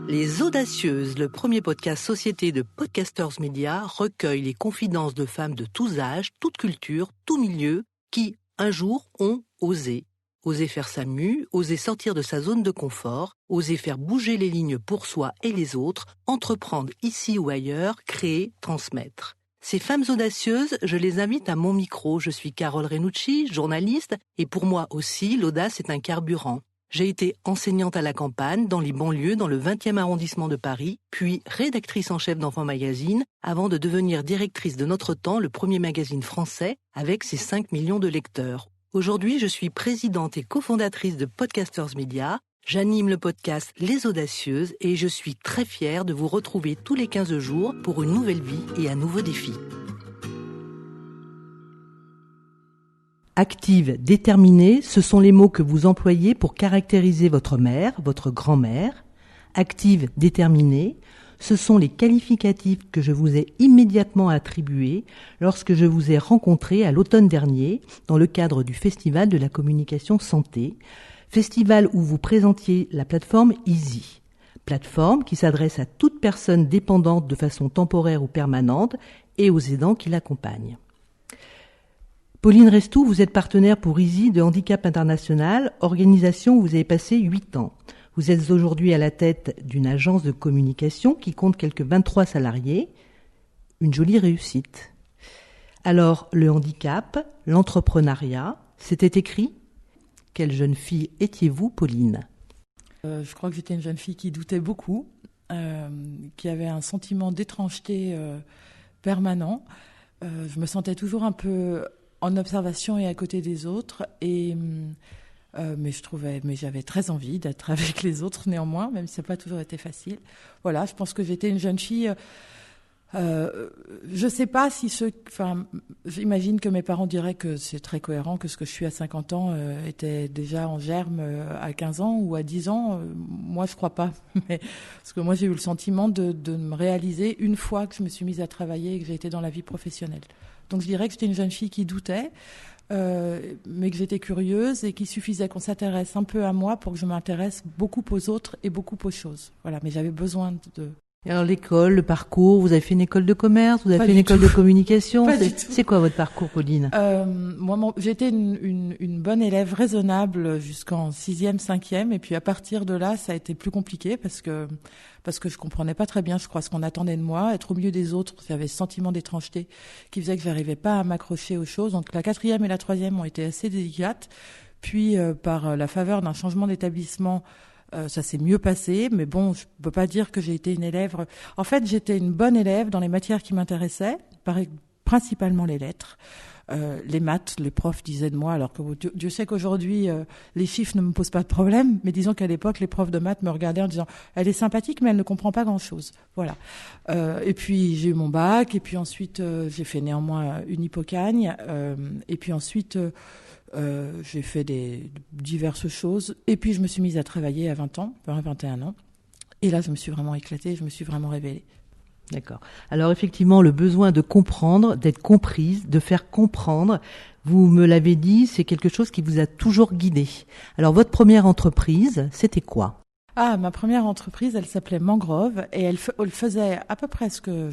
Les Audacieuses, le premier podcast société de Podcasters Media, recueille les confidences de femmes de tous âges, toutes cultures, tous milieux, qui, un jour, ont osé. Osé faire sa mue, osé sortir de sa zone de confort, osé faire bouger les lignes pour soi et les autres, entreprendre ici ou ailleurs, créer, transmettre. Ces femmes audacieuses, je les invite à mon micro. Je suis Carole Renucci, journaliste, et pour moi aussi, l'audace est un carburant. J'ai été enseignante à la campagne, dans les banlieues, dans le 20e arrondissement de Paris, puis rédactrice en chef d'Enfants Magazine, avant de devenir directrice de Notre Temps, le premier magazine français, avec ses 5 millions de lecteurs. Aujourd'hui, je suis présidente et cofondatrice de Podcasters Media. J'anime le podcast Les Audacieuses et je suis très fière de vous retrouver tous les 15 jours pour une nouvelle vie et un nouveau défi. Active, déterminée, ce sont les mots que vous employez pour caractériser votre mère, votre grand-mère. Active, déterminée, ce sont les qualificatifs que je vous ai immédiatement attribués lorsque je vous ai rencontré à l'automne dernier dans le cadre du Festival de la communication santé, festival où vous présentiez la plateforme Easy, plateforme qui s'adresse à toute personne dépendante de façon temporaire ou permanente et aux aidants qui l'accompagnent. Pauline Restou, vous êtes partenaire pour Easy de Handicap International, organisation où vous avez passé 8 ans. Vous êtes aujourd'hui à la tête d'une agence de communication qui compte quelques 23 salariés. Une jolie réussite. Alors, le handicap, l'entrepreneuriat, c'était écrit ? Quelle jeune fille étiez-vous, Pauline ? Je crois que j'étais une jeune fille qui doutait beaucoup, qui avait un sentiment d'étrangeté permanent. Je me sentais toujours un peu en observation et à côté des autres, mais j'avais très envie d'être avec les autres néanmoins, même si ça n'a pas toujours été facile. Voilà, je pense que j'étais une jeune fille. Je sais pas si j'imagine que mes parents diraient que c'est très cohérent, que ce que je suis à 50 ans était déjà en germe à 15 ans ou à 10 ans. Moi, je crois pas. Mais, parce que moi, j'ai eu le sentiment de me réaliser une fois que je me suis mise à travailler et que j'ai été dans la vie professionnelle. Donc, je dirais que j'étais une jeune fille qui doutait, mais que j'étais curieuse et qu'il suffisait qu'on s'intéresse un peu à moi pour que je m'intéresse beaucoup aux autres et beaucoup aux choses. Voilà, mais j'avais besoin de... Et alors l'école, le parcours, vous avez fait une école de commerce, vous avez fait une école de communication. C'est quoi votre parcours, Pauline ? Moi, j'étais une bonne élève raisonnable jusqu'en 6e, 5e, et puis à partir de là, ça a été plus compliqué parce que je comprenais pas très bien, je crois, ce qu'on attendait de moi, être au milieu des autres. J'avais ce sentiment d'étrangeté qui faisait que j'arrivais pas à m'accrocher aux choses. Donc la 4e et la 3e ont été assez délicates. Puis par la faveur d'un changement d'établissement, ça s'est mieux passé, mais bon, je peux pas dire que j'ai été une élève. En fait, j'étais une bonne élève dans les matières qui m'intéressaient, principalement les lettres. Les maths, les profs disaient de moi, alors que Dieu sait qu'aujourd'hui, les chiffres ne me posent pas de problème, mais disons qu'à l'époque, les profs de maths me regardaient en disant « Elle est sympathique, mais elle ne comprend pas grand-chose. » Voilà. Et puis, j'ai eu mon bac, et puis ensuite, j'ai fait néanmoins une hypocagne, et puis ensuite... j'ai fait diverses choses. Et puis, je me suis mise à travailler à 20 ans, à 21 ans. Et là, je me suis vraiment éclatée, je me suis vraiment révélée. D'accord. Alors, effectivement, le besoin de comprendre, d'être comprise, de faire comprendre, vous me l'avez dit, c'est quelque chose qui vous a toujours guidée. Alors, votre première entreprise, c'était quoi ? Ma première entreprise, elle s'appelait Mangrove et elle faisait à peu près ce que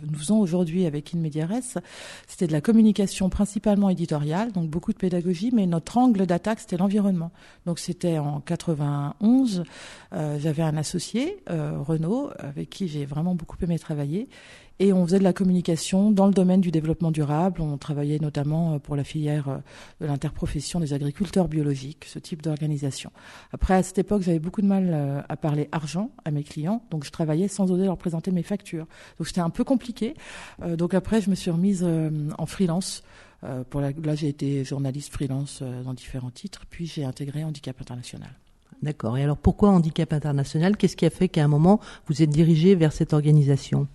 nous faisons aujourd'hui avec InMediaRes. C'était de la communication principalement éditoriale, donc beaucoup de pédagogie, mais notre angle d'attaque, c'était l'environnement. Donc c'était en 91, j'avais un associé, Renaud, avec qui j'ai vraiment beaucoup aimé travailler. Et on faisait de la communication dans le domaine du développement durable. On travaillait notamment pour la filière de l'interprofession des agriculteurs biologiques, ce type d'organisation. Après, à cette époque, j'avais beaucoup de mal à parler argent à mes clients, donc je travaillais sans oser leur présenter mes factures. Donc c'était un peu compliqué. Donc après, je me suis remise en freelance. Là, j'ai été journaliste freelance dans différents titres, puis j'ai intégré Handicap International. D'accord. Et alors, pourquoi Handicap International ? Qu'est-ce qui a fait qu'à un moment, vous êtes dirigé vers cette organisation ?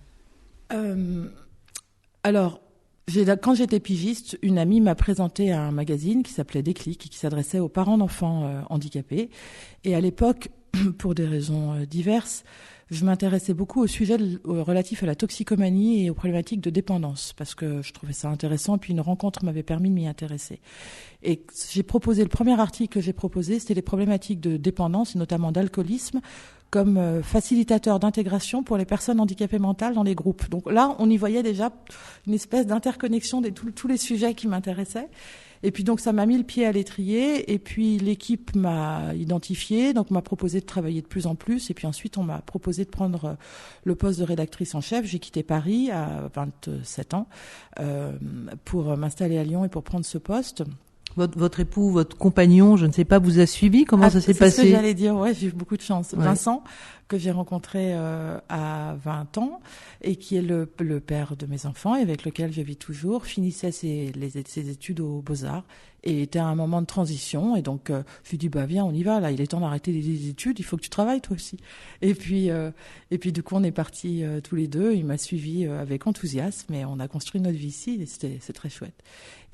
Quand j'étais pigiste, une amie m'a présenté un magazine qui s'appelait Déclic, qui s'adressait aux parents d'enfants handicapés. Et à l'époque, pour des raisons diverses, je m'intéressais beaucoup au sujet relatif à la toxicomanie et aux problématiques de dépendance, parce que je trouvais ça intéressant, puis une rencontre m'avait permis de m'y intéresser. Et le premier article que j'ai proposé, c'était les problématiques de dépendance, et notamment d'alcoolisme, comme facilitateur d'intégration pour les personnes handicapées mentales dans les groupes. Donc là, on y voyait déjà une espèce d'interconnexion de tous les sujets qui m'intéressaient. Et puis donc ça m'a mis le pied à l'étrier, et puis l'équipe m'a identifié, donc m'a proposé de travailler de plus en plus, et puis ensuite on m'a proposé de prendre le poste de rédactrice en chef. J'ai quitté Paris à 27 ans pour m'installer à Lyon et pour prendre ce poste. Votre époux, votre compagnon, je ne sais pas, vous a suivi? Comment ça s'est passé? C'est ce que j'allais dire, ouais, j'ai eu beaucoup de chance. Ouais. Vincent, que j'ai rencontré à 20 ans et qui est le père de mes enfants et avec lequel je vis toujours, finissait ses études aux Beaux-Arts et était à un moment de transition. Et donc, je lui dis, viens, on y va, là, il est temps d'arrêter les études, il faut que tu travailles toi aussi. Et puis du coup, on est partis tous les deux. Il m'a suivi avec enthousiasme et on a construit notre vie ici et c'est très chouette.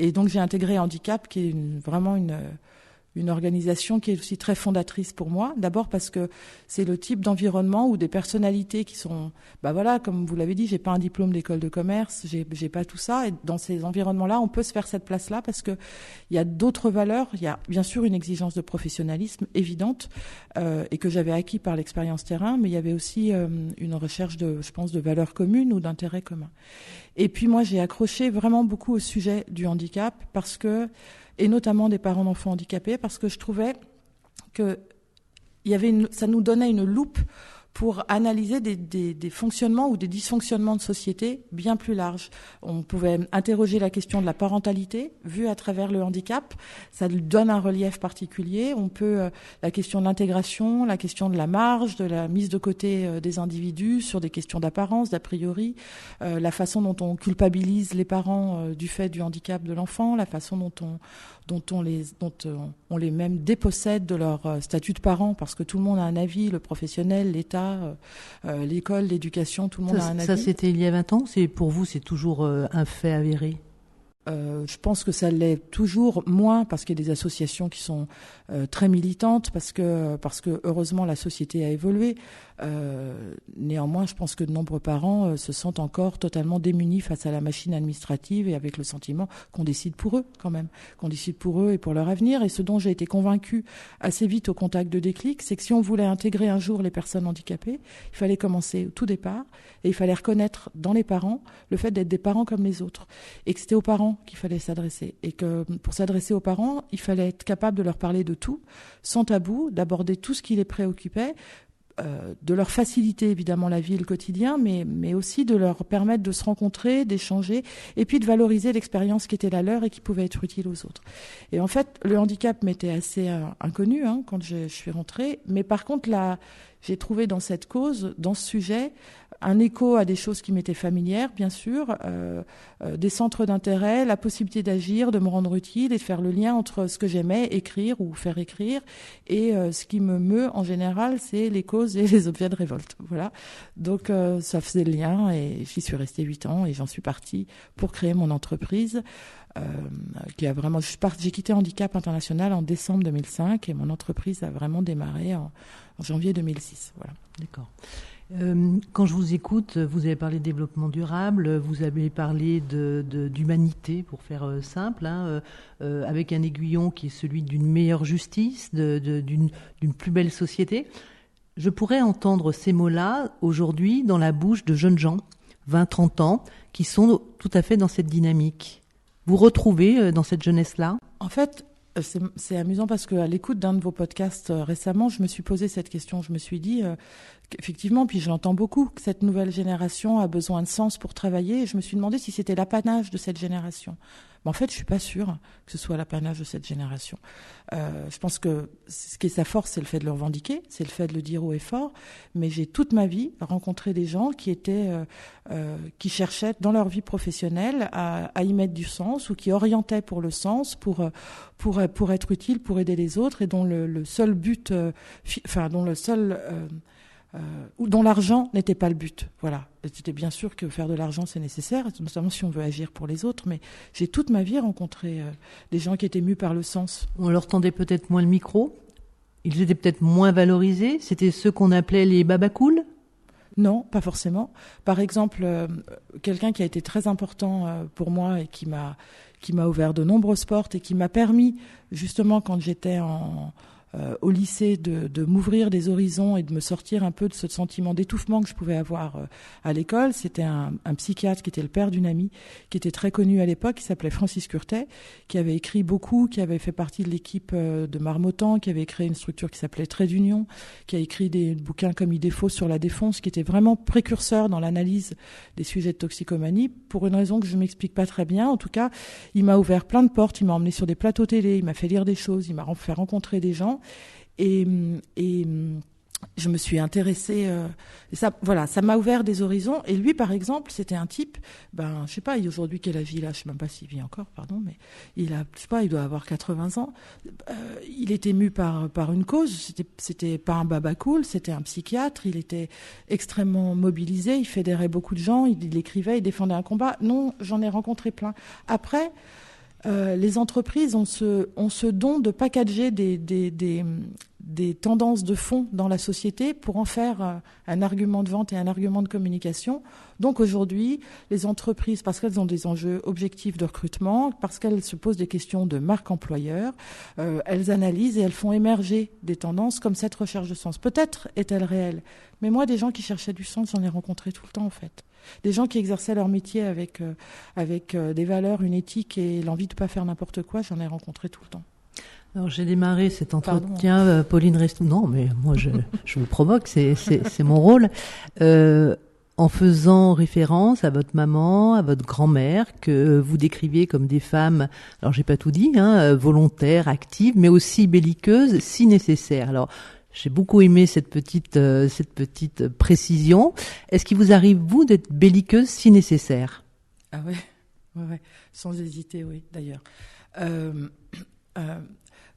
Et donc, j'ai intégré Handicap, qui est vraiment une organisation qui est aussi très fondatrice pour moi. D'abord parce que c'est le type d'environnement où des personnalités qui sont, comme vous l'avez dit, j'ai pas un diplôme d'école de commerce, j'ai pas tout ça. Et dans ces environnements-là, on peut se faire cette place-là parce que il y a d'autres valeurs. Il y a bien sûr une exigence de professionnalisme évidente et que j'avais acquis par l'expérience terrain, mais il y avait aussi une recherche de valeurs communes ou d'intérêts communs. Et puis moi, j'ai accroché vraiment beaucoup au sujet du handicap et notamment des parents d'enfants handicapés, parce que je trouvais que ça nous donnait une loupe pour analyser des fonctionnements ou des dysfonctionnements de société bien plus larges. On pouvait interroger la question de la parentalité vue à travers le handicap. Ça lui donne un relief particulier. On peut la question de l'intégration, la question de la marge, de la mise de côté des individus sur des questions d'apparence, d'a priori, la façon dont on culpabilise les parents du fait du handicap de l'enfant, la façon dont on les même dépossède de leur statut de parent, parce que tout le monde a un avis, le professionnel, l'État, l'école, l'éducation, tout le monde a un avis. Ça, c'était il y a 20 ans. Pour vous, c'est toujours un fait avéré? Je pense que ça l'est toujours moins, parce qu'il y a des associations qui sont très militantes, parce que heureusement la société a évolué. Néanmoins, je pense que de nombreux parents se sentent encore totalement démunis face à la machine administrative et avec le sentiment qu'on décide pour eux quand même, qu'on décide pour eux et pour leur avenir. Et ce dont j'ai été convaincue assez vite au contact de Déclic, c'est que si on voulait intégrer un jour les personnes handicapées, il fallait commencer au tout départ et il fallait reconnaître dans les parents le fait d'être des parents comme les autres, et que c'était aux parents qu'il fallait s'adresser, et que pour s'adresser aux parents, il fallait être capable de leur parler de tout, sans tabou, d'aborder tout ce qui les préoccupait, de leur faciliter évidemment la vie et le quotidien, mais aussi de leur permettre de se rencontrer, d'échanger, et puis de valoriser l'expérience qui était la leur et qui pouvait être utile aux autres. Et en fait, le handicap m'était assez inconnu quand je suis rentrée, mais par contre, là, j'ai trouvé dans cette cause, dans ce sujet, un écho à des choses qui m'étaient familières, bien sûr, des centres d'intérêt, la possibilité d'agir, de me rendre utile et de faire le lien entre ce que j'aimais, écrire ou faire écrire, et ce qui me meut en général, c'est les causes et les objets de révolte. Voilà. Donc ça faisait le lien, et j'y suis restée 8 ans et j'en suis partie pour créer mon entreprise. Qui a vraiment, j'ai quitté Handicap International en décembre 2005 et mon entreprise a vraiment démarré en janvier 2006. Voilà. D'accord. Quand je vous écoute, vous avez parlé de développement durable, vous avez parlé d'humanité, pour faire simple, avec un aiguillon qui est celui d'une meilleure justice, d'une plus belle société. Je pourrais entendre ces mots-là aujourd'hui dans la bouche de jeunes gens, 20-30 ans, qui sont tout à fait dans cette dynamique. Vous retrouvez dans cette jeunesse-là? En fait, c'est amusant parce qu'à l'écoute d'un de vos podcasts récemment, je me suis posé cette question. Je me suis dit qu'effectivement, puis je l'entends beaucoup, que cette nouvelle génération a besoin de sens pour travailler. Et je me suis demandé si c'était l'apanage de cette génération. Mais en fait, je suis pas sûre que ce soit l'apanage de cette génération. Je pense que ce qui est sa force, c'est le fait de le revendiquer, c'est le fait de le dire haut et fort. Mais j'ai toute ma vie rencontré des gens qui cherchaient dans leur vie professionnelle à y mettre du sens, ou qui orientaient pour le sens, pour être utile, pour aider les autres, et dont le seul but, dont l'argent n'était pas le but. Voilà. C'était bien sûr que faire de l'argent, c'est nécessaire, notamment si on veut agir pour les autres, mais j'ai toute ma vie rencontré des gens qui étaient mus par le sens. On leur tendait peut-être moins le micro, ils étaient peut-être moins valorisés, c'était ceux qu'on appelait les babacools? Non, pas forcément. Par exemple, quelqu'un qui a été très important pour moi et qui m'a ouvert de nombreuses portes et qui m'a permis, justement, quand j'étais au lycée de m'ouvrir des horizons et de me sortir un peu de ce sentiment d'étouffement que je pouvais avoir à l'école. C'était un psychiatre qui était le père d'une amie, qui était très connu à l'époque, qui s'appelait Francis Curtet, qui avait écrit beaucoup, qui avait fait partie de l'équipe de Marmottan, qui avait créé une structure qui s'appelait Trait d'Union, qui a écrit des bouquins comme Idées fausses sur la défense, qui était vraiment précurseur dans l'analyse des sujets de toxicomanie, pour une raison que je ne m'explique pas très bien. En tout cas, il m'a ouvert plein de portes, il m'a emmené sur des plateaux télé, il m'a fait lire des choses, il m'a fait rencontrer des gens. Et je me suis intéressée, ça m'a ouvert des horizons. Et lui, par exemple, c'était un type, je sais pas, aujourd'hui quel âge il a, je sais même pas s'il vit encore, pardon, mais il doit avoir 80 ans. Il était mu par une cause, c'était pas un baba cool, c'était un psychiatre, il était extrêmement mobilisé, il fédérait beaucoup de gens, il écrivait, il défendait un combat. Non, j'en ai rencontré plein. Après, les entreprises ont ce don de packager des tendances de fond dans la société pour en faire un argument de vente et un argument de communication. Donc aujourd'hui, les entreprises, parce qu'elles ont des enjeux objectifs de recrutement, parce qu'elles se posent des questions de marque employeur, elles analysent et elles font émerger des tendances comme cette recherche de sens. Peut-être est-elle réelle, mais moi, des gens qui cherchaient du sens, j'en ai rencontré tout le temps en fait. Des gens qui exerçaient leur métier avec des valeurs, une éthique et l'envie de ne pas faire n'importe quoi, j'en ai rencontré tout le temps. Alors j'ai démarré cet entretien, Pauline Restou. Non, mais moi je vous provoque, c'est mon rôle. En faisant référence à votre maman, à votre grand-mère, que vous décriviez comme des femmes, alors j'ai pas tout dit, volontaires, actives, mais aussi belliqueuses, si nécessaire. Alors j'ai beaucoup aimé cette petite précision. Est-ce qu'il vous arrive, vous, d'être belliqueuse si nécessaire? Ah ouais, sans hésiter, oui, d'ailleurs.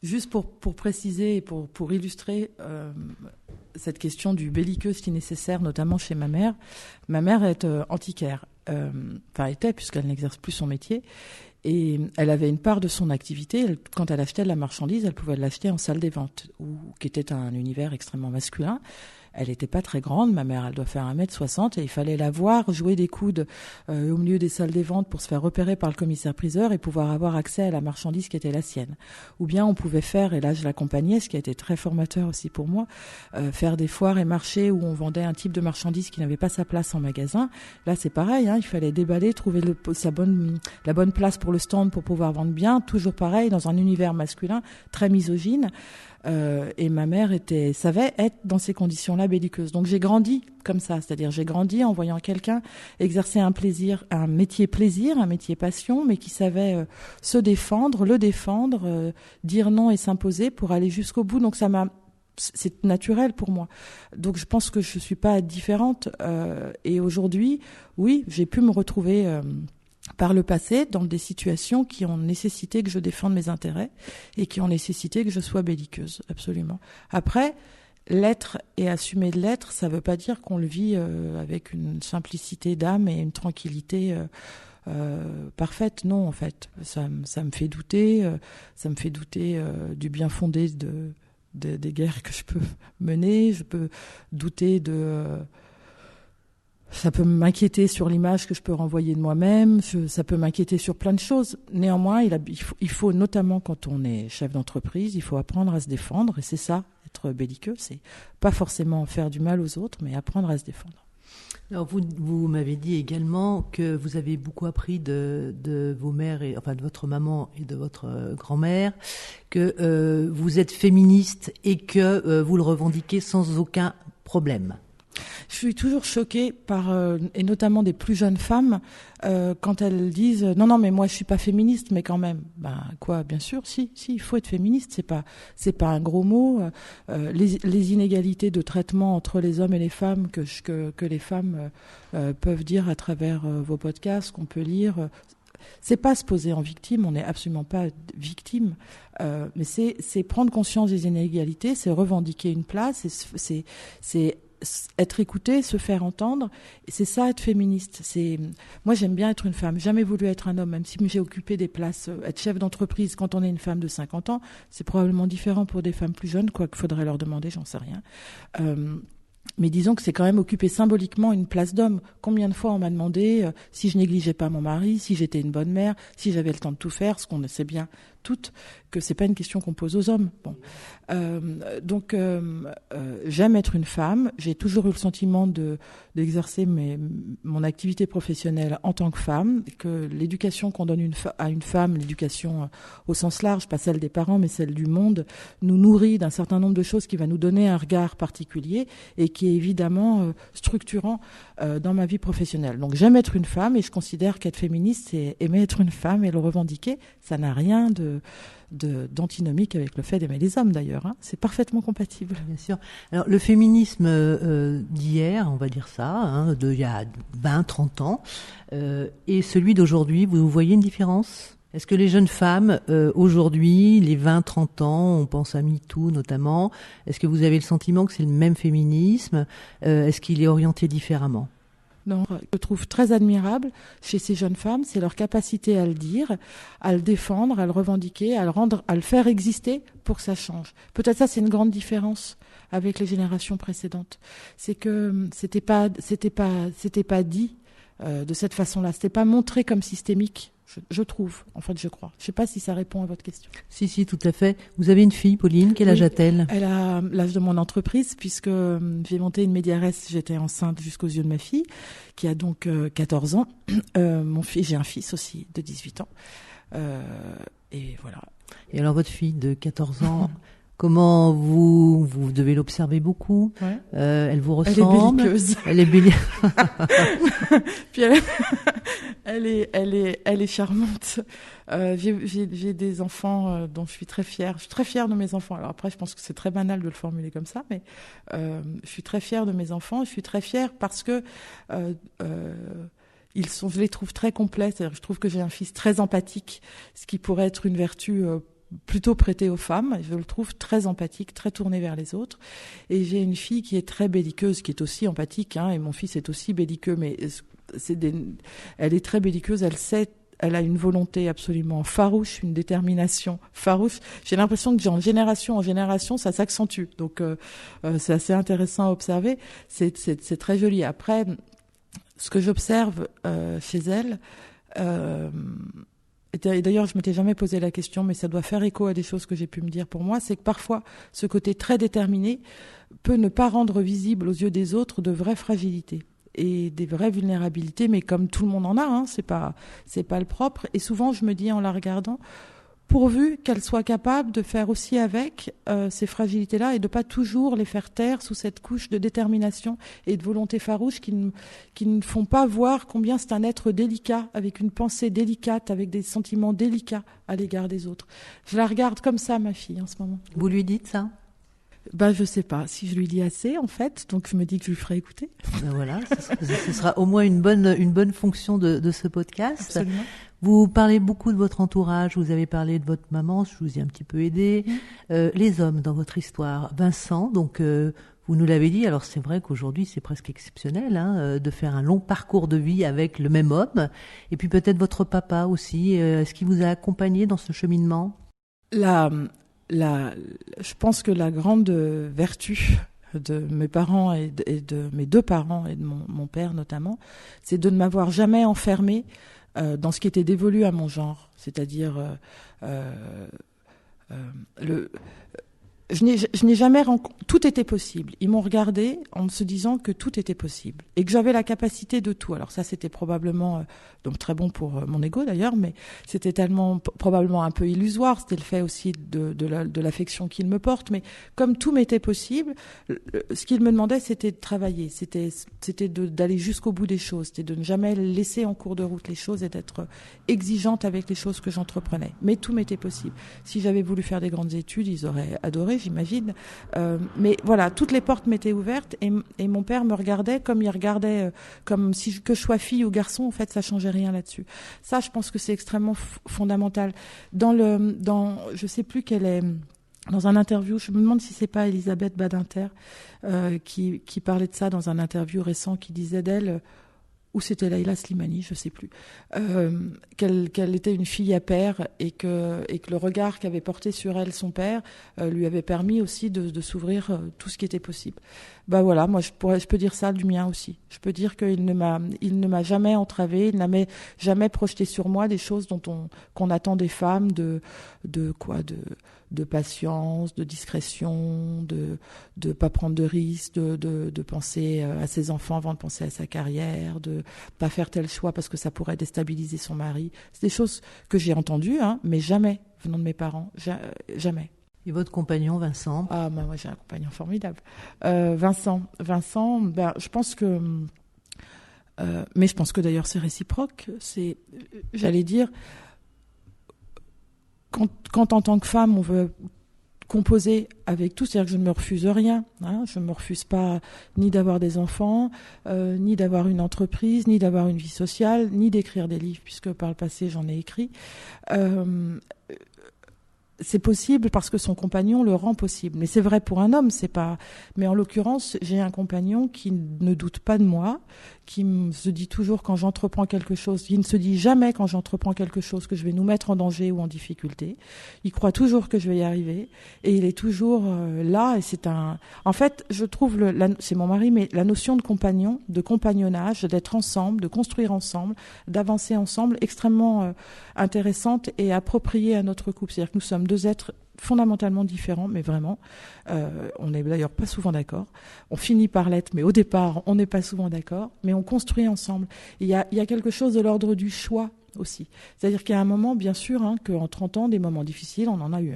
Juste pour préciser et pour illustrer cette question du belliqueux si nécessaire, notamment chez ma mère est antiquaire. Était, puisqu'elle n'exerce plus son métier. Et elle avait une part de son activité. Quand elle achetait de la marchandise, elle pouvait l'acheter en salle des ventes, qui était un univers extrêmement masculin. Elle n'était pas très grande, ma mère, elle doit faire 1m60, et il fallait la voir jouer des coudes au milieu des salles des ventes pour se faire repérer par le commissaire-priseur et pouvoir avoir accès à la marchandise qui était la sienne. Ou bien on pouvait faire, et là je l'accompagnais, ce qui a été très formateur aussi pour moi, faire des foires et marchés où on vendait un type de marchandise qui n'avait pas sa place en magasin. Là c'est pareil, il fallait déballer, trouver la bonne place pour le stand pour pouvoir vendre bien, toujours pareil, dans un univers masculin très misogyne. Et ma mère savait être dans ces conditions-là belliqueuse. Donc j'ai grandi comme ça, c'est-à-dire j'ai grandi en voyant quelqu'un exercer un métier plaisir, un métier passion, mais qui savait se défendre, dire non et s'imposer pour aller jusqu'au bout. Donc c'est naturel pour moi. Donc je pense que je suis pas différente. Et aujourd'hui, oui, j'ai pu me retrouver par le passé dans des situations qui ont nécessité que je défende mes intérêts et qui ont nécessité que je sois belliqueuse, absolument. Après, l'être et assumer de l'être, ça ne veut pas dire qu'on le vit avec une simplicité d'âme et une tranquillité parfaite. Non, en fait, ça me fait douter. Ça me fait douter du bien fondé des guerres que je peux mener. Je peux douter ça peut m'inquiéter sur l'image que je peux renvoyer de moi-même, ça peut m'inquiéter sur plein de choses. Néanmoins, il faut, notamment quand on est chef d'entreprise, il faut apprendre à se défendre. Et c'est ça, être belliqueux, c'est pas forcément faire du mal aux autres, mais apprendre à se défendre. Alors vous m'avez dit également que vous avez beaucoup appris de vos mères, de votre maman et de votre grand-mère, que vous êtes féministe et que vous le revendiquez sans aucun problème. Je suis toujours choquée et notamment des plus jeunes femmes, quand elles disent non mais moi je suis pas féministe, mais quand même, bien sûr, si il faut être féministe, c'est pas un gros mot. Les inégalités de traitement entre les hommes et les femmes que les femmes peuvent dire à travers vos podcasts, qu'on peut lire. C'est pas se poser en victime, on n'est absolument pas victime, mais c'est prendre conscience des inégalités, c'est revendiquer une place, c'est être écouté, se faire entendre, et c'est ça être féministe. Moi j'aime bien être une femme, jamais voulu être un homme, même si j'ai occupé des places, être chef d'entreprise quand on est une femme de 50 ans, c'est probablement différent pour des femmes plus jeunes, quoi qu'il faudrait leur demander, j'en sais rien. Mais disons que c'est quand même occuper symboliquement une place d'homme. Combien de fois on m'a demandé si je négligeais pas mon mari, si j'étais une bonne mère, si j'avais le temps de tout faire, ce qu'on sait bien toutes que c'est pas une question qu'on pose aux hommes. Bon, donc j'aime être une femme. J'ai toujours eu le sentiment d'exercer mon activité professionnelle en tant que femme, que l'éducation qu'on donne à une femme, l'éducation au sens large, pas celle des parents, mais celle du monde, nous nourrit d'un certain nombre de choses qui va nous donner un regard particulier et qui est évidemment structurant dans ma vie professionnelle. Donc j'aime être une femme et je considère qu'être féministe, c'est aimer être une femme et le revendiquer. Ça n'a rien d'antinomique avec le fait d'aimer les hommes d'ailleurs. Hein. C'est parfaitement compatible. Bien sûr. Alors le féminisme d'hier, on va dire ça, hein, d'il y a 20, 30 ans, et celui d'aujourd'hui, vous voyez une différence ? Est-ce que les jeunes femmes, aujourd'hui, les 20, 30 ans, on pense à MeToo notamment, est-ce que vous avez le sentiment que c'est le même féminisme ? Est-ce qu'il est orienté différemment ? Non, je trouve très admirable chez ces jeunes femmes, c'est leur capacité à le dire, à le défendre, à le revendiquer, à le faire exister pour que ça change. Peut-être ça, c'est une grande différence avec les générations précédentes. C'est que c'était pas dit de cette façon-là. C'était pas montré comme systémique. Je trouve, en fait, je crois. Je ne sais pas si ça répond à votre question. Si, tout à fait. Vous avez une fille, Pauline, quel âge a-t-elle ? Elle a l'âge de mon entreprise, puisque j'ai monté une médiaresse, j'étais enceinte jusqu'aux yeux de ma fille, qui a donc 14 ans. J'ai un fils aussi de 18 ans. Et voilà. Et alors, votre fille de 14 ans... Comment vous devez l'observer beaucoup. Ouais. Elle vous ressemble. Elle est belliqueuse. Puis elle est charmante. J'ai des enfants dont je suis très fière. Je suis très fière de mes enfants. Alors après, je pense que c'est très banal de le formuler comme ça, mais je suis très fière de mes enfants. Je suis très fière parce que je les trouve très complets. C'est-à-dire, je trouve que j'ai un fils très empathique, ce qui pourrait être une vertu plutôt prêtée aux femmes. Je le trouve très empathique, très tourné vers les autres. Et j'ai une fille qui est très belliqueuse, qui est aussi empathique, hein, et mon fils est aussi belliqueux, mais elle est très belliqueuse, elle a une volonté absolument farouche, une détermination farouche. J'ai l'impression que génération en génération, ça s'accentue. Donc c'est assez intéressant à observer. C'est très joli. Après, ce que j'observe chez elle, et d'ailleurs, je m'étais jamais posé la question, mais ça doit faire écho à des choses que j'ai pu me dire pour moi, c'est que parfois, ce côté très déterminé peut ne pas rendre visible aux yeux des autres de vraies fragilités et des vraies vulnérabilités, mais comme tout le monde en a, hein, c'est pas le propre. Et souvent, je me dis en la regardant, pourvu qu'elle soit capable de faire aussi avec ces fragilités-là et de pas toujours les faire taire sous cette couche de détermination et de volonté farouche qui ne font pas voir combien c'est un être délicat, avec une pensée délicate, avec des sentiments délicats à l'égard des autres. Je la regarde comme ça, ma fille, en ce moment. Vous lui dites ça ? Je sais pas si je lui dis assez, en fait, donc je me dis que je lui ferai écouter. Voilà, ce sera au moins une bonne fonction de ce podcast. Absolument. Vous parlez beaucoup de votre entourage, vous avez parlé de votre maman, je vous ai un petit peu aidé. Les hommes dans votre histoire, Vincent, donc vous nous l'avez dit, alors c'est vrai qu'aujourd'hui c'est presque exceptionnel hein, de faire un long parcours de vie avec le même homme. Et puis peut-être votre papa aussi, est-ce qu'il vous a accompagné dans ce cheminement ? Je pense que la grande vertu de mes parents et de mes deux parents et de mon père notamment, c'est de ne m'avoir jamais enfermée dans ce qui était dévolu à mon genre, c'est-à-dire je n'ai jamais tout était possible. Ils m'ont regardé en se disant que tout était possible et que j'avais la capacité de tout. Alors ça, c'était probablement donc très bon pour mon ego d'ailleurs, mais c'était tellement probablement un peu illusoire. C'était le fait aussi de l'affection qu'ils me portent. Mais comme tout m'était possible, ce qu'ils me demandaient, c'était de travailler, c'était d'aller jusqu'au bout des choses, c'était de ne jamais laisser en cours de route les choses et d'être exigeante avec les choses que j'entreprenais. Mais tout m'était possible. Si j'avais voulu faire des grandes études, ils auraient adoré, j'imagine. Mais voilà, toutes les portes m'étaient ouvertes et mon père me regardait comme il regardait, comme si que je sois fille ou garçon, en fait, ça changeait rien là-dessus. Ça, je pense que c'est extrêmement fondamental. Je sais plus quelle est, dans un interview, je me demande si c'est pas Elisabeth Badinter qui parlait de ça dans un interview récent, qui disait d'elle, ou c'était Laïla Slimani, je sais plus, qu'elle était une fille à père et que le regard qu'avait porté sur elle son père lui avait permis aussi de s'ouvrir tout ce qui était possible. Bah voilà, moi je peux dire ça du mien aussi. Je peux dire qu'il ne m'a jamais entravée, il n'a jamais projeté sur moi des choses qu'on attend des femmes, de patience, de discrétion, de pas prendre de risques, de penser à ses enfants avant de penser à sa carrière, de pas faire tel choix parce que ça pourrait déstabiliser son mari. C'est des choses que j'ai entendues, mais jamais venant de mes parents, jamais. Et votre compagnon, Vincent ? Ah, moi j'ai un compagnon formidable. Vincent, je pense que... mais je pense que d'ailleurs c'est réciproque. J'allais dire... Quand en tant que femme, on veut composer avec tout, c'est-à-dire que je ne me refuse rien. Je ne me refuse pas ni d'avoir des enfants, ni d'avoir une entreprise, ni d'avoir une vie sociale, ni d'écrire des livres, puisque par le passé, j'en ai écrit. C'est possible parce que son compagnon le rend possible. Mais c'est vrai pour un homme, c'est pas... Mais en l'occurrence, j'ai un compagnon qui ne doute pas de moi, qui se dit toujours quand j'entreprends quelque chose, il ne se dit jamais quand j'entreprends quelque chose que je vais nous mettre en danger ou en difficulté. Il croit toujours que je vais y arriver et il est toujours là. Et c'est en fait, je trouve, c'est mon mari, mais la notion de compagnon, de compagnonnage, d'être ensemble, de construire ensemble, d'avancer ensemble, extrêmement intéressante et appropriée à notre couple. C'est-à-dire que nous sommes deux êtres fondamentalement différents, mais vraiment, on n'est d'ailleurs pas souvent d'accord. On finit par l'être, mais au départ, on n'est pas souvent d'accord, mais on construit ensemble. Il y a quelque chose de l'ordre du choix aussi. C'est-à-dire qu'il y a un moment, bien sûr, qu'en 30 ans, des moments difficiles, on en a eu.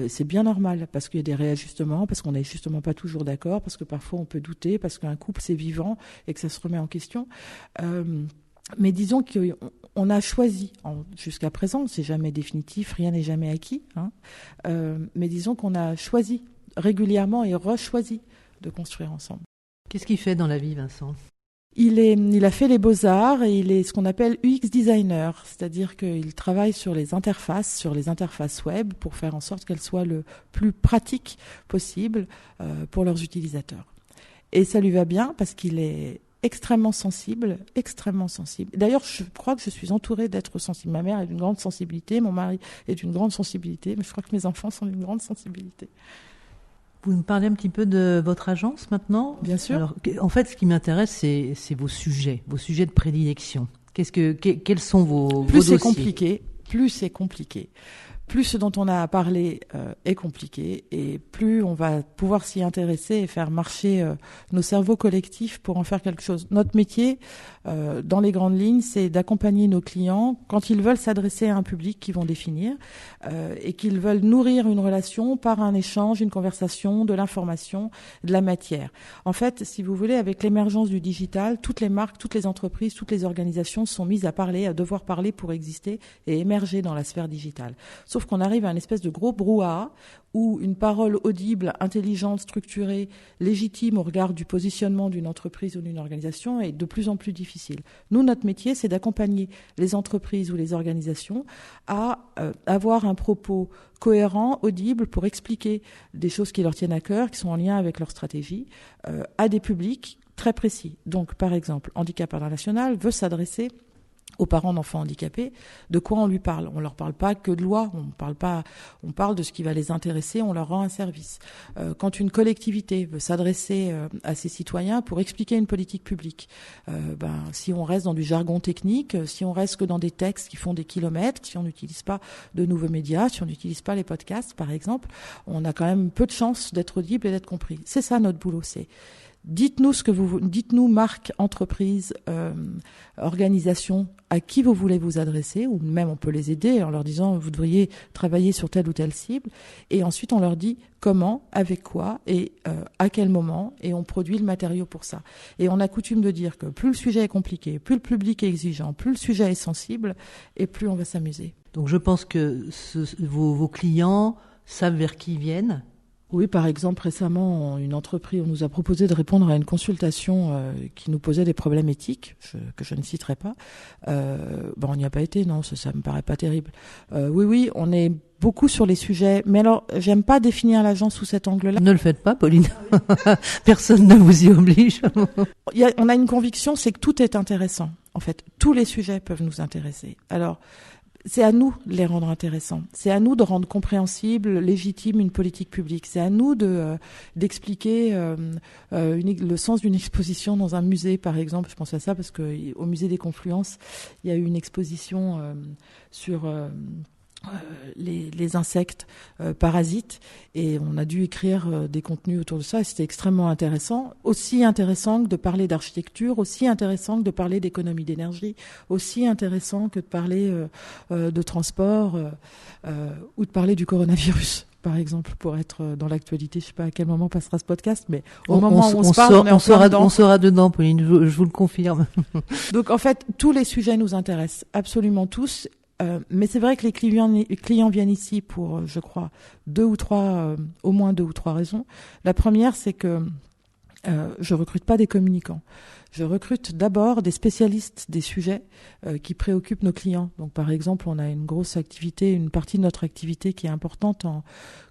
C'est bien normal, parce qu'il y a des réajustements, parce qu'on n'est justement pas toujours d'accord, parce que parfois on peut douter, parce qu'un couple, c'est vivant et que ça se remet en question. Mais disons qu'on a choisi, jusqu'à présent, c'est jamais définitif, rien n'est jamais acquis, mais disons qu'on a choisi régulièrement et rechoisi de construire ensemble. Qu'est-ce qu'il fait dans la vie, Vincent ? Il a fait les beaux-arts et il est ce qu'on appelle UX designer, c'est-à-dire qu'il travaille sur les interfaces web pour faire en sorte qu'elles soient le plus pratiques possible pour leurs utilisateurs. Et ça lui va bien parce qu'il est extrêmement sensible. D'ailleurs, je crois que je suis entourée d'êtres sensibles. Ma mère est d'une grande sensibilité, mon mari est d'une grande sensibilité, mais je crois que mes enfants sont d'une grande sensibilité. Vous me parlez un petit peu de votre agence maintenant ? Bien sûr. Alors, en fait, ce qui m'intéresse, c'est vos sujets de prédilection. Quels sont vos dossiers ? Plus c'est compliqué. Plus ce dont on a à parler est compliqué et plus on va pouvoir s'y intéresser et faire marcher nos cerveaux collectifs pour en faire quelque chose. Notre métier, dans les grandes lignes, c'est d'accompagner nos clients quand ils veulent s'adresser à un public qu'ils vont définir et qu'ils veulent nourrir une relation par un échange, une conversation, de l'information, de la matière. En fait, si vous voulez, avec l'émergence du digital, toutes les marques, toutes les entreprises, toutes les organisations sont mises à devoir parler pour exister et émerger dans la sphère digitale. Sauf qu'on arrive à une espèce de gros brouhaha où une parole audible, intelligente, structurée, légitime au regard du positionnement d'une entreprise ou d'une organisation est de plus en plus difficile. Nous, notre métier, c'est d'accompagner les entreprises ou les organisations à avoir un propos cohérent, audible, pour expliquer des choses qui leur tiennent à cœur, qui sont en lien avec leur stratégie, à des publics très précis. Donc, par exemple, Handicap International veut s'adresser aux parents d'enfants handicapés. De quoi on lui parle ? On leur parle pas que de loi, on parle de ce qui va les intéresser, on leur rend un service. Quand une collectivité veut s'adresser à ses citoyens pour expliquer une politique publique, si on reste dans du jargon technique, si on reste que dans des textes qui font des kilomètres, si on n'utilise pas de nouveaux médias, si on n'utilise pas les podcasts, par exemple, on a quand même peu de chances d'être audible et d'être compris. C'est ça notre boulot, dites-nous marque, entreprise, organisation, à qui vous voulez vous adresser, ou même on peut les aider en leur disant vous devriez travailler sur telle ou telle cible, et ensuite on leur dit comment, avec quoi et à quel moment, et on produit le matériau pour ça. Et on a coutume de dire que plus le sujet est compliqué, plus le public est exigeant, plus le sujet est sensible, et plus on va s'amuser. Donc je pense que vos clients savent vers qui ils viennent. Oui, par exemple, récemment, une entreprise, on nous a proposé de répondre à une consultation qui nous posait des problèmes éthiques, que je ne citerai pas. On n'y a pas été, non, ça me paraît pas terrible. Oui, on est beaucoup sur les sujets, mais alors, j'aime pas définir l'agence sous cet angle-là. Ne le faites pas, Pauline. Personne ne vous y oblige. On a une conviction, c'est que tout est intéressant. En fait, tous les sujets peuvent nous intéresser. Alors, c'est à nous de les rendre intéressants. C'est à nous de rendre compréhensible, légitime une politique publique. C'est à nous d'expliquer le sens d'une exposition dans un musée, par exemple. Je pense à ça parce que au musée des Confluences, il y a eu une exposition sur les insectes parasites, et on a dû écrire des contenus autour de ça, et c'était extrêmement intéressant. Aussi intéressant que de parler d'architecture, aussi intéressant que de parler d'économie d'énergie, aussi intéressant que de parler de transport ou de parler du coronavirus, par exemple, pour être dans l'actualité. Je ne sais pas à quel moment passera ce podcast, mais au moment où on se parle, on sera dedans, Pauline, je vous le confirme. Donc en fait, tous les sujets nous intéressent, absolument tous. Mais c'est vrai que les clients viennent ici pour, je crois, au moins deux ou trois raisons. La première, c'est que je recrute pas des communicants. Je recrute d'abord des spécialistes des sujets qui préoccupent nos clients. Donc, par exemple, on a une grosse activité, une partie de notre activité qui est importante en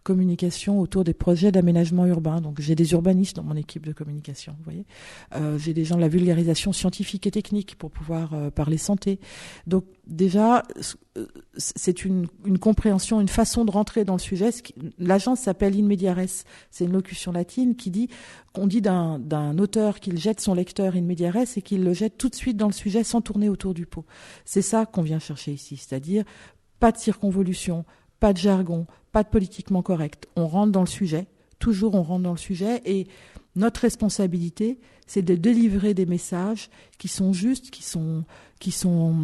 communication autour des projets d'aménagement urbain. Donc, j'ai des urbanistes dans mon équipe de communication, vous voyez. J'ai des gens de la vulgarisation scientifique et technique pour pouvoir parler santé. Donc, déjà, c'est une compréhension, une façon de rentrer dans le sujet. L'agence s'appelle In Media Res. C'est une locution latine qu'on dit d'un auteur qu'il jette son lecteur in media res et qu'il le jette tout de suite dans le sujet sans tourner autour du pot. C'est ça qu'on vient chercher ici, c'est-à-dire pas de circonvolution, pas de jargon, pas de politiquement correct. On rentre dans le sujet, toujours on rentre dans le sujet, et notre responsabilité, c'est de délivrer des messages qui sont justes, qui sont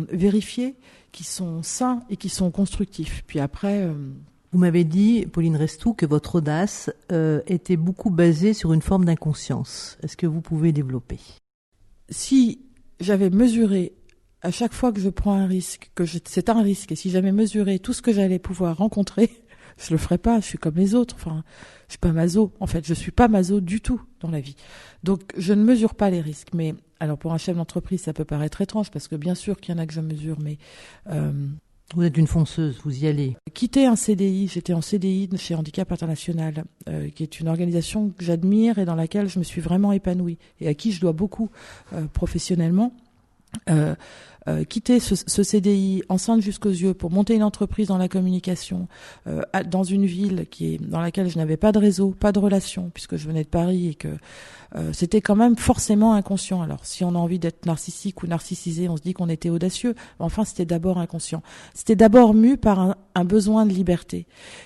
vérifiés, qui sont sains et qui sont constructifs. Puis après... Vous m'avez dit, Pauline Restou, que votre audace était beaucoup basée sur une forme d'inconscience. Est-ce que vous pouvez développer ? Si j'avais mesuré à chaque fois que je prends un risque, c'est un risque, et si j'avais mesuré tout ce que j'allais pouvoir rencontrer, je le ferais pas, je suis comme les autres. Enfin, je suis pas maso. En fait, je suis pas maso du tout dans la vie. Donc, je ne mesure pas les risques. Mais, alors, pour un chef d'entreprise, ça peut paraître étrange, parce que bien sûr qu'il y en a que je mesure, mais... Vous êtes une fonceuse, vous y allez. Quitter un CDI, j'étais en CDI chez Handicap International, qui est une organisation que j'admire et dans laquelle je me suis vraiment épanouie et à qui je dois beaucoup professionnellement. Quitter ce CDI enceinte jusqu'aux yeux pour monter une entreprise dans la communication dans une ville dans laquelle je n'avais pas de réseau, pas de relations, puisque je venais de Paris, et que c'était quand même forcément inconscient. Alors, si on a envie d'être narcissique ou narcissisé, on se dit qu'on était audacieux. Enfin, c'était d'abord inconscient. C'était d'abord mu par un besoin de liberté.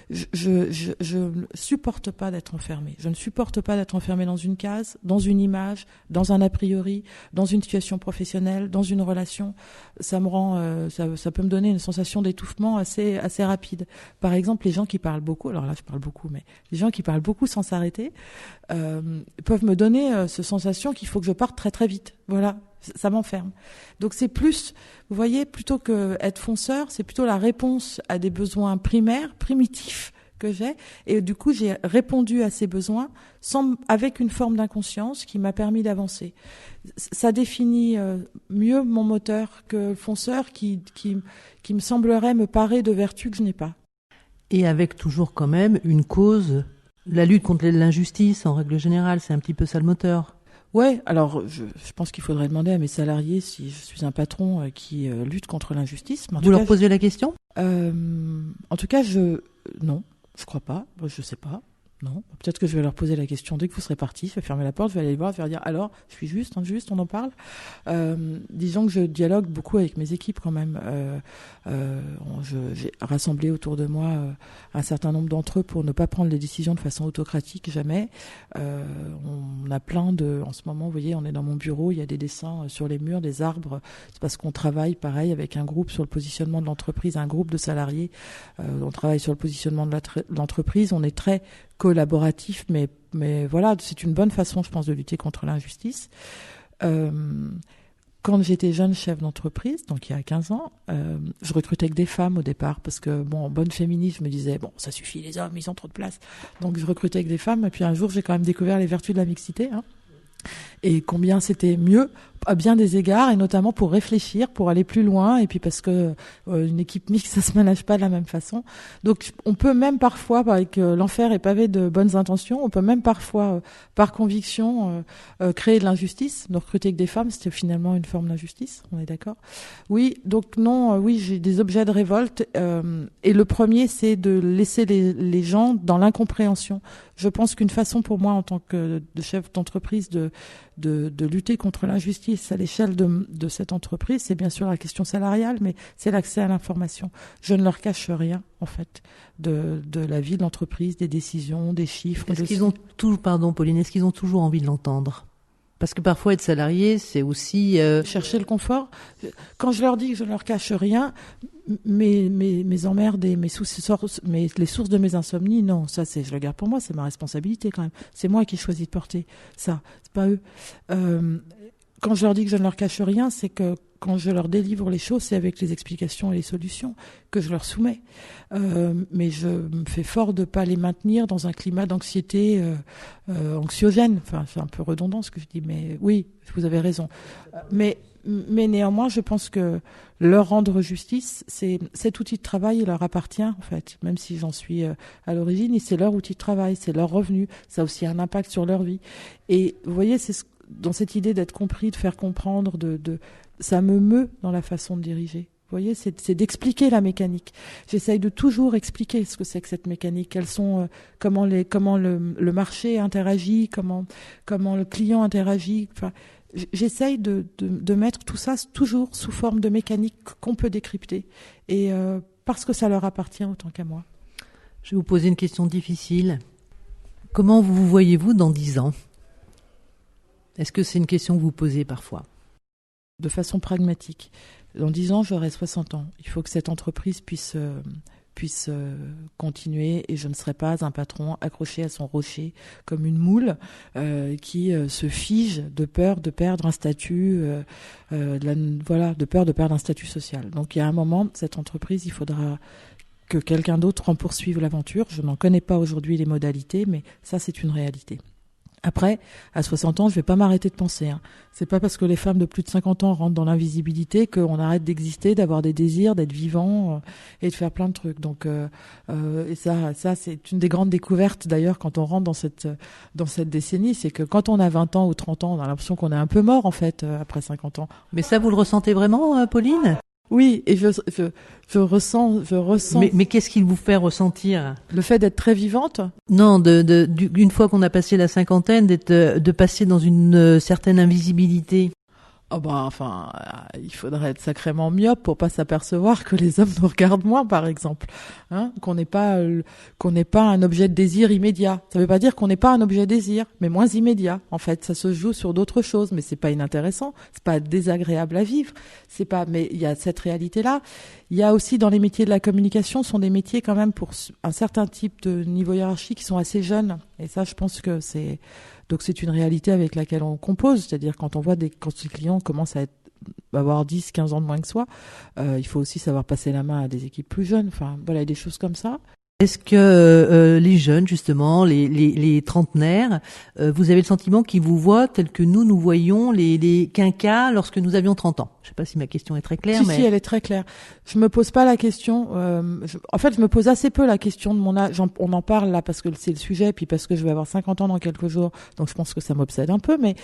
Je ne supporte pas d'être enfermée. Je ne supporte pas d'être enfermée dans une case, dans une image, dans un a priori, dans une situation professionnelle, dans une relation. Ça me rend, ça peut me donner une sensation d'étouffement assez rapide. Par exemple, les gens qui parlent beaucoup, alors là je parle beaucoup, mais les gens qui parlent beaucoup sans s'arrêter peuvent me donner cette sensation qu'il faut que je parte très très vite. Voilà, ça m'enferme. Donc c'est plus, vous voyez, plutôt que être fonceur, c'est plutôt la réponse à des besoins primaires, primitifs que j'ai, et du coup j'ai répondu à ces besoins avec une forme d'inconscience qui m'a permis d'avancer. Ça définit mieux mon moteur que le fonceur qui me semblerait me parer de vertus que je n'ai pas. Et avec toujours quand même une cause, la lutte contre l'injustice en règle générale, c'est un petit peu ça le moteur. Ouais, alors je pense qu'il faudrait demander à mes salariés si je suis un patron qui lutte contre l'injustice. Vous leur posez la question ? En tout cas, non. Je crois pas, je sais pas, non. Peut-être que je vais leur poser la question dès que vous serez partis, je vais fermer la porte, je vais aller les voir, je vais leur dire alors, je suis juste, injuste, on en parle. Disons que je dialogue beaucoup avec mes équipes quand même. J'ai rassemblé autour de moi un certain nombre d'entre eux pour ne pas prendre les décisions de façon autocratique, jamais. On a en ce moment, vous voyez, on est dans mon bureau, il y a des dessins sur les murs, des arbres. C'est parce qu'on travaille pareil avec un groupe sur le positionnement de l'entreprise, un groupe de salariés. On travaille sur le positionnement de l'entreprise, on est très collaboratif, mais voilà, c'est une bonne façon, je pense, de lutter contre l'injustice. Quand quand j'étais jeune chef d'entreprise, donc il y a 15 ans, je recrutais que des femmes au départ parce que, bon, bonne féministe, je me disais, bon, ça suffit, les hommes, ils ont trop de place. Donc je recrutais que des femmes. Et puis un jour, j'ai quand même découvert les vertus de la mixité, hein. Et combien c'était mieux à bien des égards, et notamment pour réfléchir, pour aller plus loin, et puis parce que une équipe mixte, ça se manage pas de la même façon. Donc on peut même parfois, avec l'enfer est pavé de bonnes intentions, on peut même parfois, par conviction, créer de l'injustice. Donc recruter que des femmes, c'était finalement une forme d'injustice, on est d'accord? Oui, donc non, oui, j'ai des objets de révolte, et le premier, c'est de laisser les gens dans l'incompréhension. Je pense qu'une façon pour moi, en tant que de chef d'entreprise, de lutter contre l'injustice à l'échelle de cette entreprise, c'est bien sûr la question salariale, mais c'est l'accès à l'information. Je ne leur cache rien, en fait, de la vie de l'entreprise, des décisions, des chiffres. Est-ce qu'ils ont toujours envie de l'entendre? Parce que parfois être salarié, c'est aussi chercher le confort. Quand je leur dis que je ne leur cache rien, mes emmerdes et les sources de mes insomnies, non, ça je le garde pour moi, c'est ma responsabilité quand même. C'est moi qui choisis de porter ça, c'est pas eux. Quand je leur dis que je ne leur cache rien, c'est que quand je leur délivre les choses, c'est avec les explications et les solutions que je leur soumets. Mais je me fais fort de pas les maintenir dans un climat d'anxiété anxiogène. Enfin, c'est un peu redondant ce que je dis, mais oui, vous avez raison. Mais néanmoins, je pense que leur rendre justice, cet outil de travail, il leur appartient, en fait. Même si j'en suis à l'origine, et c'est leur outil de travail, c'est leur revenu. Ça a aussi un impact sur leur vie. Et vous voyez, dans cette idée d'être compris, de faire comprendre, ça me meut dans la façon de diriger. Vous voyez, c'est d'expliquer la mécanique. J'essaye de toujours expliquer ce que c'est que cette mécanique. Quels sont, comment le marché interagit, comment le client interagit. Enfin, j'essaye de mettre tout ça toujours sous forme de mécanique qu'on peut décrypter. Et parce que ça leur appartient autant qu'à moi. Je vais vous poser une question difficile. Comment vous voyez-vous dans 10 ans? Est-ce que c'est une question que vous posez parfois? De façon pragmatique. Dans 10 ans, j'aurai 60 ans. Il faut que cette entreprise puisse continuer, et je ne serai pas un patron accroché à son rocher comme une moule qui se fige de peur de perdre un statut, de peur de perdre un statut social. Donc il y a un moment, cette entreprise, il faudra que quelqu'un d'autre en poursuive l'aventure. Je n'en connais pas aujourd'hui les modalités, mais ça, c'est une réalité. Après, à 60 ans, je vais pas m'arrêter de penser. C'est pas parce que les femmes de plus de 50 ans rentrent dans l'invisibilité qu'on arrête d'exister, d'avoir des désirs, d'être vivant et de faire plein de trucs. Donc, et ça, c'est une des grandes découvertes d'ailleurs quand on rentre dans cette décennie, c'est que quand on a 20 ans ou 30 ans, on a l'impression qu'on est un peu mort en fait après 50 ans. Mais ça, vous le ressentez vraiment, Pauline ? Oui, et je ressens. Mais qu'est-ce qu'il vous fait ressentir? Le fait d'être très vivante? Non, une fois qu'on a passé la cinquantaine, de passer dans une certaine invisibilité. Oh il faudrait être sacrément myope pour pas s'apercevoir que les hommes nous regardent moins, par exemple, qu'on n'est pas un objet de désir immédiat. Ça veut pas dire qu'on n'est pas un objet de désir, mais moins immédiat. En fait, ça se joue sur d'autres choses, mais c'est pas inintéressant, c'est pas désagréable à vivre, mais il y a cette réalité-là. Il y a aussi dans les métiers de la communication, sont des métiers quand même pour un certain type de niveau hiérarchique qui sont assez jeunes, et ça, je pense que c'est une réalité avec laquelle on compose, c'est-à-dire quand les clients commencent à avoir 10, 15 ans de moins que soi, il faut aussi savoir passer la main à des équipes plus jeunes. Enfin, voilà, des choses comme ça. Est-ce que les jeunes, justement, les trentenaires, vous avez le sentiment qu'ils vous voient tel que nous voyions les quinquas lorsque nous avions 30 ans? Je sais pas si ma question est très claire. Si, elle est très claire. Je me pose pas la question. Je me pose assez peu la question de mon âge. On en parle là parce que c'est le sujet, puis parce que je vais avoir 50 ans dans quelques jours, donc je pense que ça m'obsède un peu, mais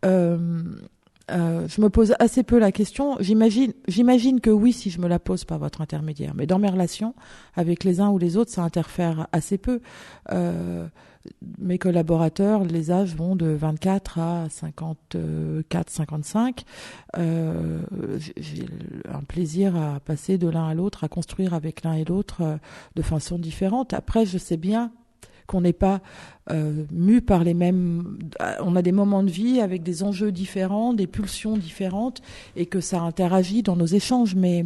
je me pose assez peu la question. J'imagine que oui, si je me la pose par votre intermédiaire. Mais dans mes relations avec les uns ou les autres, ça interfère assez peu. Mes collaborateurs, les âges vont de 24 à 54, 55. J'ai un plaisir à passer de l'un à l'autre, à construire avec l'un et l'autre de façon différente. Après, je sais bien qu'on n'est pas mu par les mêmes. On a des moments de vie avec des enjeux différents, des pulsions différentes, et que ça interagit dans nos échanges. Mais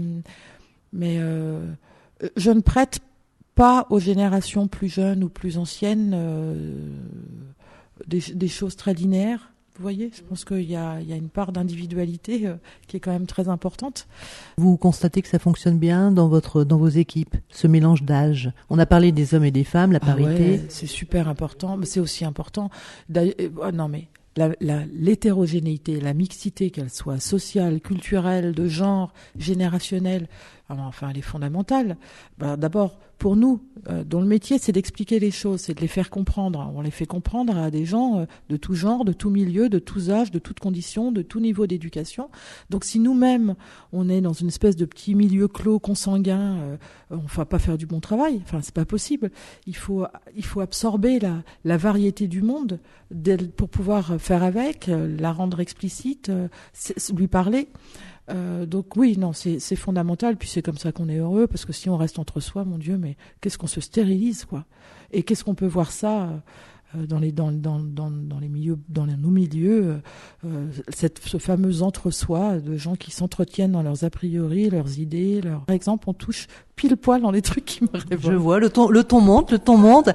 je ne prête pas aux générations plus jeunes ou plus anciennes des choses très linéaires. Vous voyez, je pense qu'il y a une part d'individualité qui est quand même très importante. Vous constatez que ça fonctionne bien dans vos équipes, ce mélange d'âge. On a parlé des hommes et des femmes, la parité. Ouais, c'est super important, mais c'est aussi important. Non mais l'hétérogénéité, la mixité, qu'elle soit sociale, culturelle, de genre, générationnelle, enfin elle est fondamentale. D'abord, pour nous, dont le métier c'est d'expliquer les choses, c'est de les faire comprendre. On les fait comprendre à des gens de tout genre, de tout milieu, de tous âges, de toutes conditions, de tout niveau d'éducation. Donc si nous-mêmes, on est dans une espèce de petit milieu clos, consanguin, on ne va pas faire du bon travail. Enfin, c'est pas possible. Il faut absorber la variété du monde pour pouvoir faire avec, la rendre explicite, lui parler. Donc oui, non, c'est fondamental. Puis c'est comme ça qu'on est heureux, parce que si on reste entre soi, mon Dieu, mais qu'est-ce qu'on se stérilise, quoi. Et qu'est-ce qu'on peut voir ça dans les milieux, dans nos milieux, ce fameux entre-soi de gens qui s'entretiennent dans leurs a priori, leurs idées. Par exemple, on touche pile poil dans les trucs qui me révoltent. Je vois, le ton monte.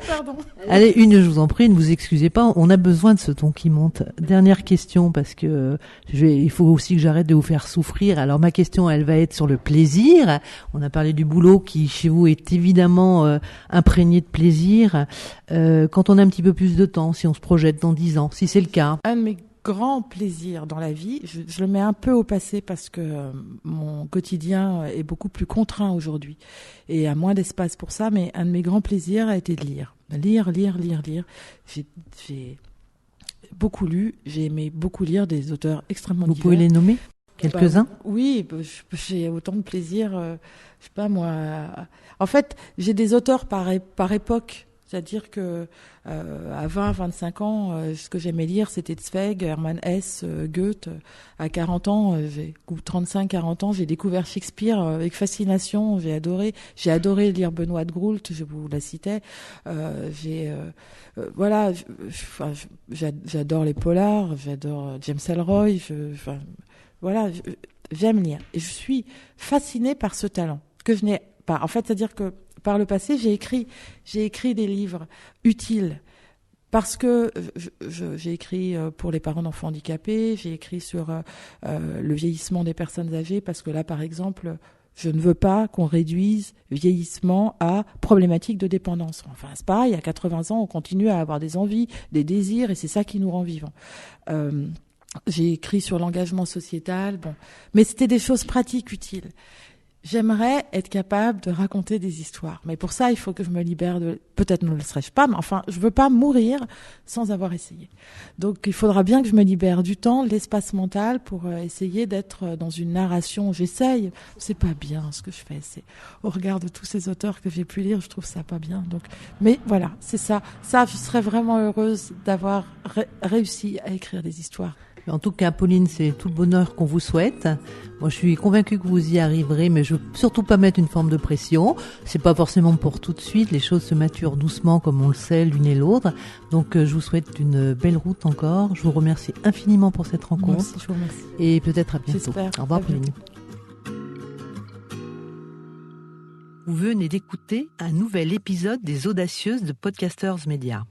Pardon. Allez, je vous en prie, ne vous excusez pas, on a besoin de ce ton qui monte. Dernière question, parce que il faut aussi que j'arrête de vous faire souffrir. Alors ma question, elle va être sur le plaisir. On a parlé du boulot qui, chez vous, est évidemment imprégné de plaisir. Quand on a un petit peu plus de temps, si on se projette dans 10 ans, si c'est le cas. Un de mes grands plaisirs dans la vie, je le mets un peu au passé parce que mon quotidien est beaucoup plus contraint aujourd'hui et a moins d'espace pour ça, mais un de mes grands plaisirs a été de lire. Lire. J'ai beaucoup lu, j'ai aimé beaucoup lire des auteurs extrêmement divers. Vous pouvez les nommer ? Quelques-uns ? Oui, j'ai autant de plaisir, je sais pas moi. En fait, j'ai des auteurs par époque. C'est-à-dire que à 20, 25 ans, ce que j'aimais lire, c'était Zweig, Hermann Hesse, Goethe. À 40 ans, 35, 40 ans, j'ai découvert Shakespeare avec fascination. J'ai adoré lire Benoît de Groult, je vous la citais. Voilà, j'adore les polars, j'adore James Ellroy. J'aime lire. Et je suis fascinée par ce talent que je n'ai pas. En fait, c'est-à-dire que par le passé, j'ai écrit des livres utiles parce que j'ai écrit pour les parents d'enfants handicapés, j'ai écrit sur le vieillissement des personnes âgées parce que là, par exemple, je ne veux pas qu'on réduise vieillissement à problématique de dépendance. Enfin, c'est pareil, à 80 ans, on continue à avoir des envies, des désirs et c'est ça qui nous rend vivants. J'ai écrit sur l'engagement sociétal, mais c'était des choses pratiques, utiles. J'aimerais être capable de raconter des histoires. Mais pour ça, il faut que je me libère peut-être ne le serais-je pas, mais enfin, je veux pas mourir sans avoir essayé. Donc, il faudra bien que je me libère du temps, de l'espace mental pour essayer d'être dans une narration. J'essaye. C'est pas bien ce que je fais. C'est au regard de tous ces auteurs que j'ai pu lire, je trouve ça pas bien. Donc, mais voilà, c'est ça. Ça, je serais vraiment heureuse d'avoir réussi à écrire des histoires. En tout cas, Pauline, c'est tout le bonheur qu'on vous souhaite. Moi, je suis convaincue que vous y arriverez, mais je veux surtout pas mettre une forme de pression. C'est pas forcément pour tout de suite. Les choses se maturent doucement, comme on le sait, l'une et l'autre. Donc, je vous souhaite une belle route encore. Je vous remercie infiniment pour cette rencontre. Moi aussi, je vous remercie. Et peut-être à bientôt. J'espère. Au revoir, Pauline. Vous venez d'écouter un nouvel épisode des Audacieuses de Podcasters Media.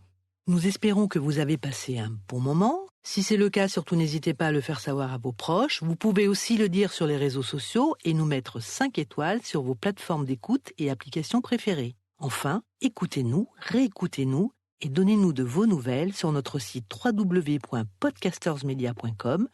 Nous espérons que vous avez passé un bon moment. Si c'est le cas, surtout n'hésitez pas à le faire savoir à vos proches. Vous pouvez aussi le dire sur les réseaux sociaux et nous mettre 5 étoiles sur vos plateformes d'écoute et applications préférées. Enfin, écoutez-nous, réécoutez-nous et donnez-nous de vos nouvelles sur notre site www.podcastersmedia.com